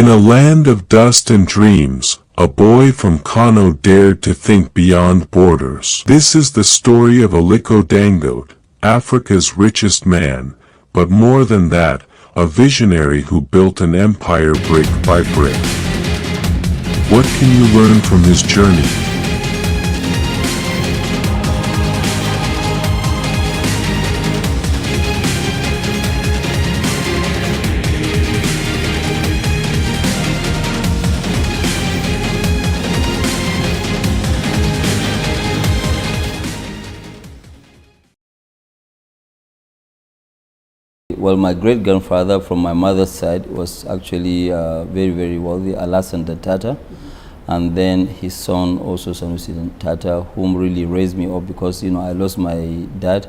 In a land of dust and dreams, a boy from Kano dared to think beyond borders. This is the story of Aliko Dangote, Africa's richest man, but more than that, a visionary who built an empire brick by brick. What can you learn from his journey? Well, my great-grandfather from my mother's side was actually very, very wealthy, Alassane Tata, and then his son also Sanusi Tata, whom really raised me up because, I lost my dad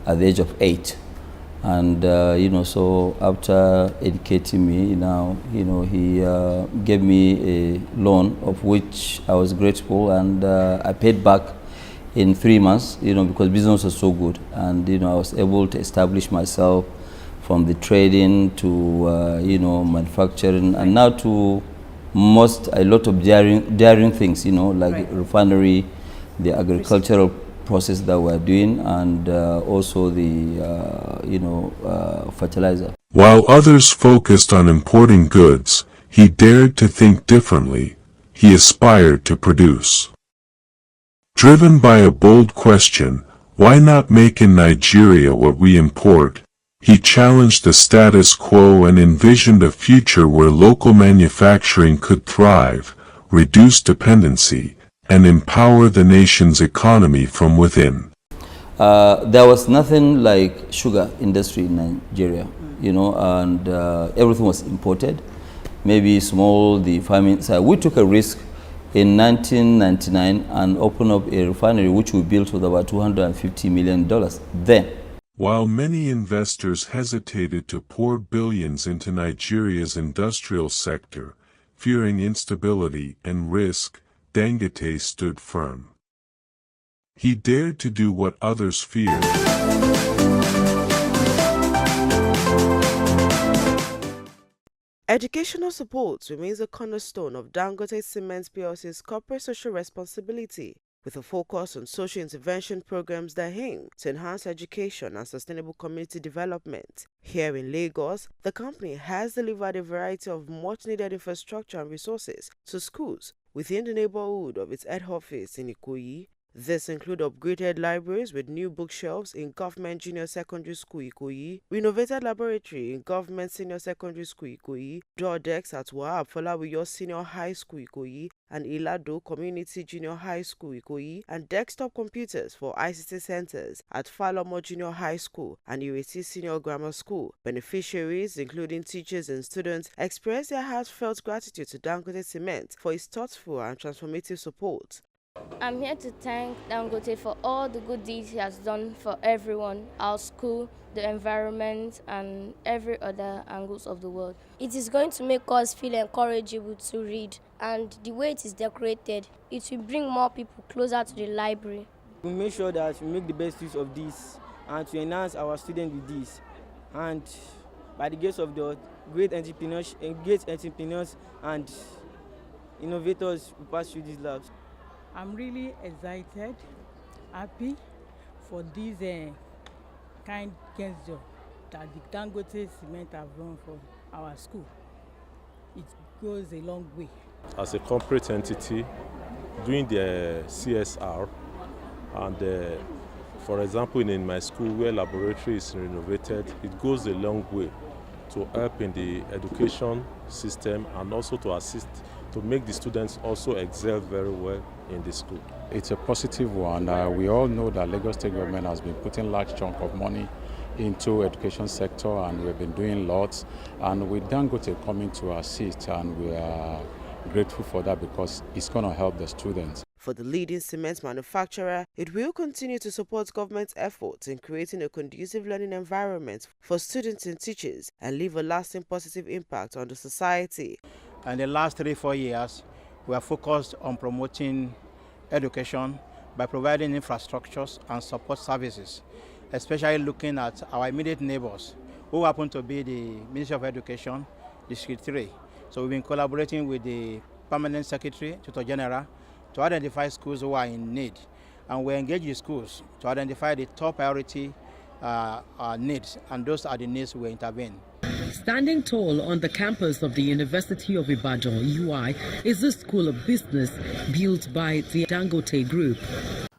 at the age of 8. And, so after educating me, he gave me a loan of which I was grateful, and I paid back in 3 months, because business was so good. And, I was able to establish myself from the trading to manufacturing, and now to a lot of daring things, like right. Refinery, the agricultural process that we're doing, and also the fertilizer. While others focused on importing goods, he dared to think differently. He aspired to produce. Driven by a bold question, why not make in Nigeria what we import? He challenged the status quo and envisioned a future where local manufacturing could thrive, reduce dependency, and empower the nation's economy from within. There was nothing like sugar industry in Nigeria, and everything was imported. Maybe small, the farming side. We took a risk in 1999 and opened up a refinery which we built with about $250 million then. While many investors hesitated to pour billions into Nigeria's industrial sector, fearing instability and risk, Dangote stood firm. He dared to do what others feared. Educational support remains a cornerstone of Dangote Cement plc's corporate social responsibility, with a focus on social intervention programs that aim to enhance education and sustainable community development. Here in Lagos, the company has delivered a variety of much-needed infrastructure and resources to schools within the neighborhood of its head office in Ikoyi. This include upgraded libraries with new bookshelves in Government Junior Secondary School Ikoyi, renovated laboratory in Government Senior Secondary School Ikoyi, door decks at Wahab Folawiyo Senior High School Ikoyi and Ilado Community Junior High School Ikoyi, and desktop computers for ICT centers at Falomo Junior High School and Ireti Senior Grammar School. Beneficiaries, including teachers and students, expressed their heartfelt gratitude to Dangote Cement for its thoughtful and transformative support. I'm here to thank Dangote for all the good deeds he has done for everyone, our school, the environment, and every other angles of the world. It is going to make us feel encourageable to read, and the way it is decorated, it will bring more people closer to the library. We make sure that we make the best use of this and to enhance our students with this. And by the grace of the great entrepreneurs and innovators who pass through these labs. I'm really excited, happy for this kind gesture that the Dangote Cement have done for our school. It goes a long way. As a corporate entity, doing the CSR, and for example, in my school where laboratory is renovated, it goes a long way to help in the education system and also to assist to make the students also excel very well in the school. It's a positive one. We all know that Lagos State government has been putting large chunk of money into education sector, and we've been doing lots. And with Dangote coming to assist, and we are grateful for that because it's going to help the students. For the leading cement manufacturer, it will continue to support government's efforts in creating a conducive learning environment for students and teachers and leave a lasting positive impact on the society. In the last 3-4 years, we are focused on promoting education by providing infrastructures and support services, especially looking at our immediate neighbors, who happen to be the Ministry of Education, District 3. So we've been collaborating with the Permanent Secretary, Tutor General, to identify schools who are in need. And we engage the schools to identify the top priority needs, and those are the needs we intervene. Standing tall on the campus of the University of Ibadan, UI, is the School of Business built by the Dangote Group.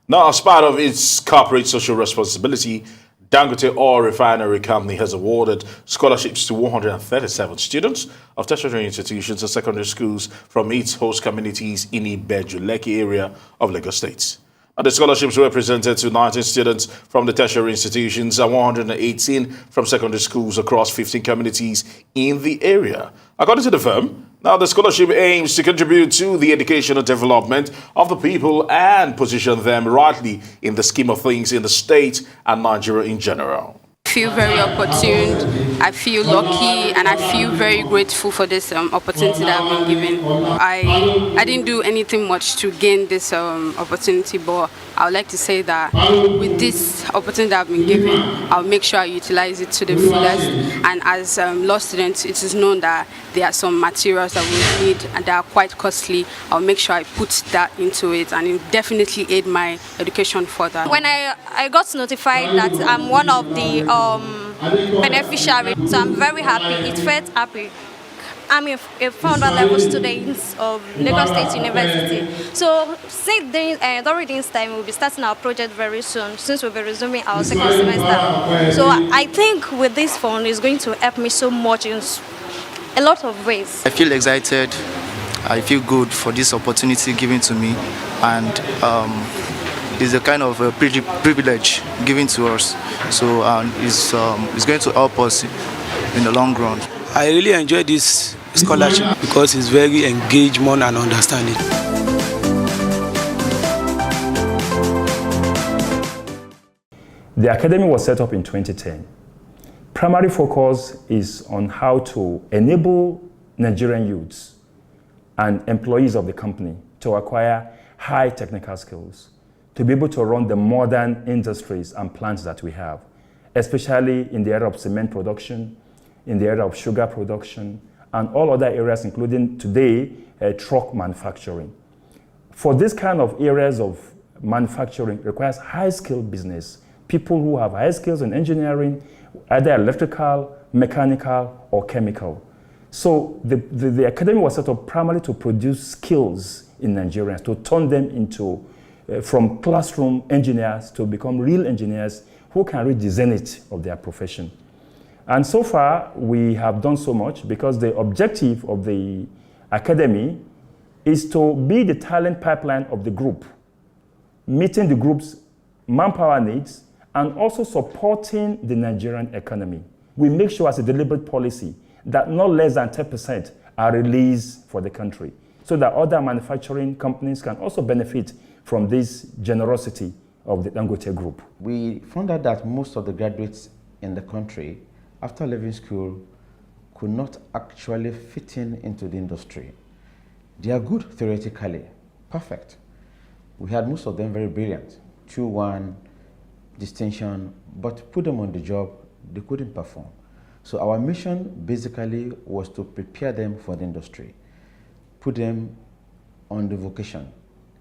Now, as part of its corporate social responsibility, Dangote Oil Refinery Company has awarded scholarships to 137 students of tertiary institutions and secondary schools from its host communities in Ibeju-Lekki area of Lagos State. And the scholarships were presented to 19 students from the tertiary institutions and 118 from secondary schools across 15 communities in the area. According to the firm, now the scholarship aims to contribute to the educational development of the people and position them rightly in the scheme of things in the state and Nigeria in general. I feel very opportune, I feel lucky, and I feel very grateful for this opportunity that I've been given. I didn't do anything much to gain this opportunity, but I would like to say that with this opportunity that I've been given, I'll make sure I utilize it to the fullest. And as law students, it is known that there are some materials that we need and that are quite costly. I'll make sure I put that into it, and it will definitely aid my education further. When I got notified that I'm one of the beneficiaries, so I'm very happy. It felt happy. I'm a founder level student of Lagos State University. So during this time, we'll be starting our project very soon, since we'll be resuming our second semester. So I think with this fund, it's going to help me so much in a lot of ways. I feel excited. I feel good for this opportunity given to me, and it's a kind of a privilege given to us. So it's going to help us in the long run. I really enjoy this scholarship because it's very engagement and understanding. The academy was set up in 2010. Primary focus is on how to enable Nigerian youths and employees of the company to acquire high technical skills, to be able to run the modern industries and plants that we have, especially in the area of cement production, in the area of sugar production, and all other areas, including today, truck manufacturing. For this kind of areas of manufacturing requires high-skilled business, people who have high skills in engineering, either electrical, mechanical, or chemical. So the academy was set up primarily to produce skills in Nigerians, to turn them into, from classroom engineers to become real engineers who can reach the zenith of their profession. And so far, we have done so much because the objective of the academy is to be the talent pipeline of the group, meeting the group's manpower needs and also supporting the Nigerian economy. We make sure as a deliberate policy that not less than 10% are released for the country so that other manufacturing companies can also benefit from this generosity of the Dangote Group. We found out that most of the graduates in the country, after leaving school, could not actually fit into the industry. They are good theoretically, perfect. We had most of them very brilliant, 2-1 distinction, but put them on the job, they couldn't perform. So our mission basically was to prepare them for the industry, put them on the vocation,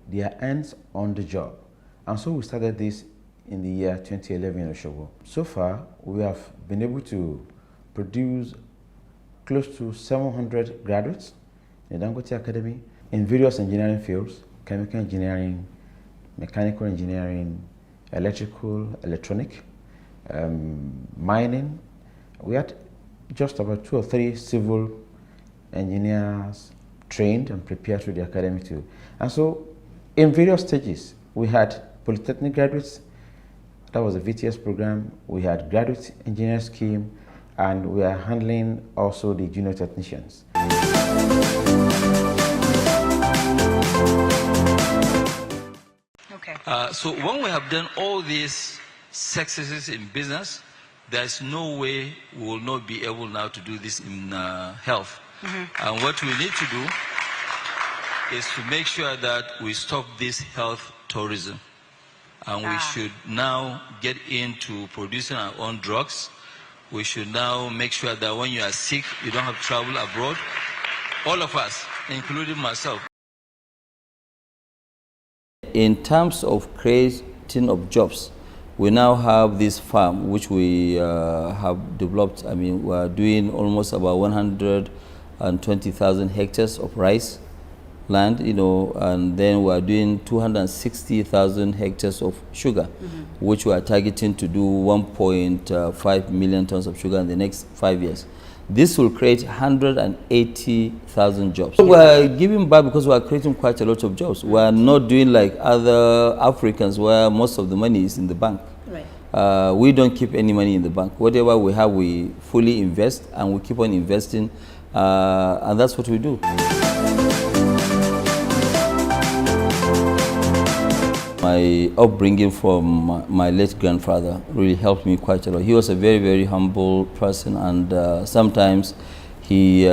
their hands on the job. And so we started this in the year 2011 in Oshogo. So far, we have been able to produce close to 700 graduates in the Dangote Academy in various engineering fields: chemical engineering, mechanical engineering, electrical, electronic, mining. We had just about 2 or 3 civil engineers trained and prepared through the academy too. And so in various stages, we had polytechnic graduates. That was a VTS program. We had graduate engineer scheme, and we are handling also the junior technicians. Okay. So when we have done all these successes in business, there's no way we will not be able now to do this in health. And what we need to do is to make sure that we stop this health tourism. And we should now get into producing our own drugs. We should now make sure that when you are sick, you don't have to travel abroad. all of us, including myself. In terms of creating of jobs, we now have this farm which we have developed. I mean, we are doing almost about 120,000 hectares of rice land, you know, and then we are doing 260,000 hectares of sugar, which we are targeting to do 1.5 million tons of sugar in the next 5 years. This will create 180,000 jobs. So we are giving back because we are creating quite a lot of jobs. We are not doing like other Africans where most of the money is in the bank. Right. We don't keep any money in the bank. Whatever we have, we fully invest, and we keep on investing, and that's what we do. My upbringing from my late grandfather really helped me quite a lot. He was a very, very humble person, and sometimes he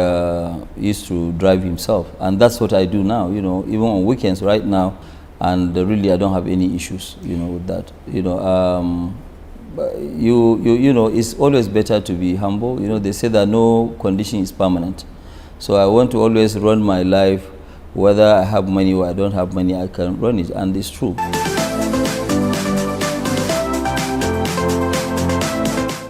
used to drive himself. And that's what I do now, you know, even on weekends right now. And really, I don't have any issues, you know, with that. You know, you know, it's always better to be humble. You know, they say that no condition is permanent. So I want to always run my life, whether I have money or I don't have money, I can run it, and it's true.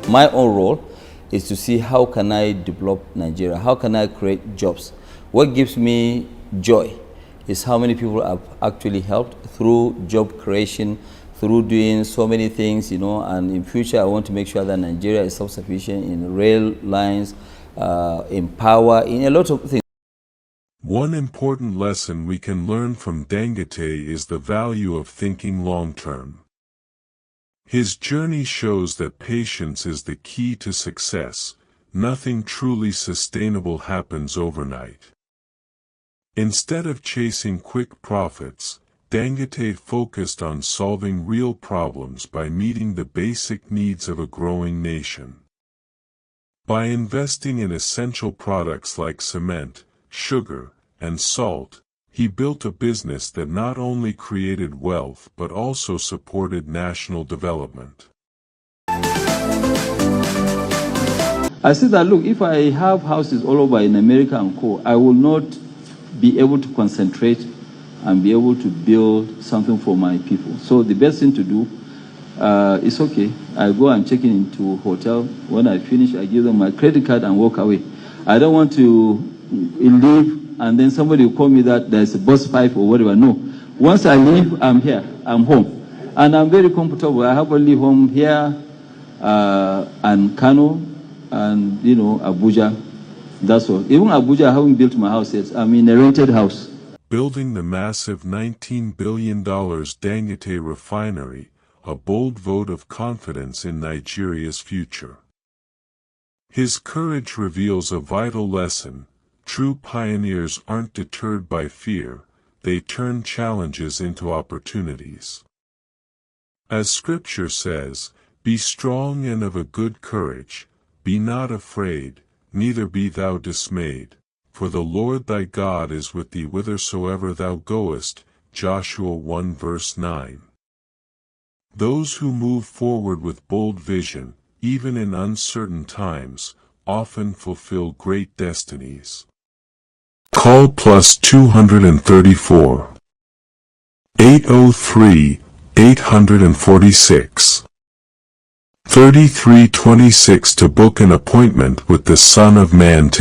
My own role is to see how can I develop Nigeria, how can I create jobs. What gives me joy is how many people I've actually helped through job creation, through doing so many things, you know, and in future I want to make sure that Nigeria is self-sufficient in rail lines, in power, in a lot of things. One important lesson we can learn from Dangote is the value of thinking long-term. His journey shows that patience is the key to success. Nothing truly sustainable happens overnight. Instead of chasing quick profits, Dangote focused on solving real problems by meeting the basic needs of a growing nation. By investing in essential products like cement, sugar, and salt, he built a business that not only created wealth but also supported national development. I said that, look, if I have houses all over in America and co, I will not be able to concentrate and be able to build something for my people. So the best thing to do is, okay, I go and check into a hotel. When I finish, I give them my credit card and walk away. I don't want to leave and then somebody will call me that there's a bus pipe or whatever. No. Once I leave, I'm here. I'm home. And I'm very comfortable. I have only home here and Kano and, you know, Abuja. That's all. Even Abuja, I haven't built my house yet. I'm in a rented house. Building the massive $19 billion Dangote refinery, a bold vote of confidence in Nigeria's future. His courage reveals a vital lesson. True pioneers aren't deterred by fear, they turn challenges into opportunities. As Scripture says, "Be strong and of a good courage, be not afraid, neither be thou dismayed, for the Lord thy God is with thee whithersoever thou goest." Joshua 1 verse 9. Those who move forward with bold vision, even in uncertain times, often fulfill great destinies. Call +234 803 846 3326 to book an appointment with the Son of Man today.